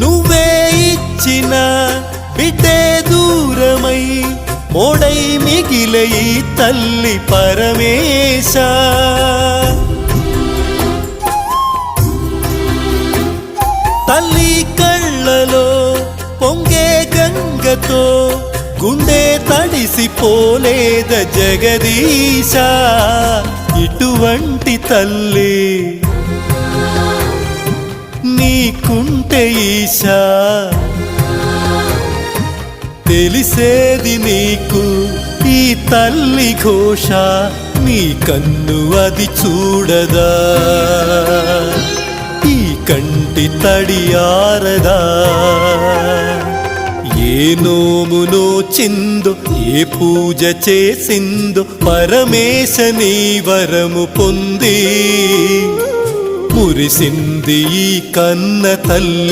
నువ్వే ఇచ్చిన బిడ్డే దూరమై మోడై మిగిలే ఈ తల్లి పరమేశ. తల్లి కళ్ళలో పొంగే గంగతో గుండె తడిసిపోలేద జగదీశ. ఇటువంటి తల్లి నీకుంటే ఈశా, తెలిసేది నీకు ఈ తల్లి ఘోష. నీ కన్ను అది చూడదా, ఈ కంటి తడి ఆరదా. ఏ నోము నోచిందో ఏ పూజ చేసిందో పరమేశ నీ వరము పొంది మురిసింది ఈ కన్న తల్లి.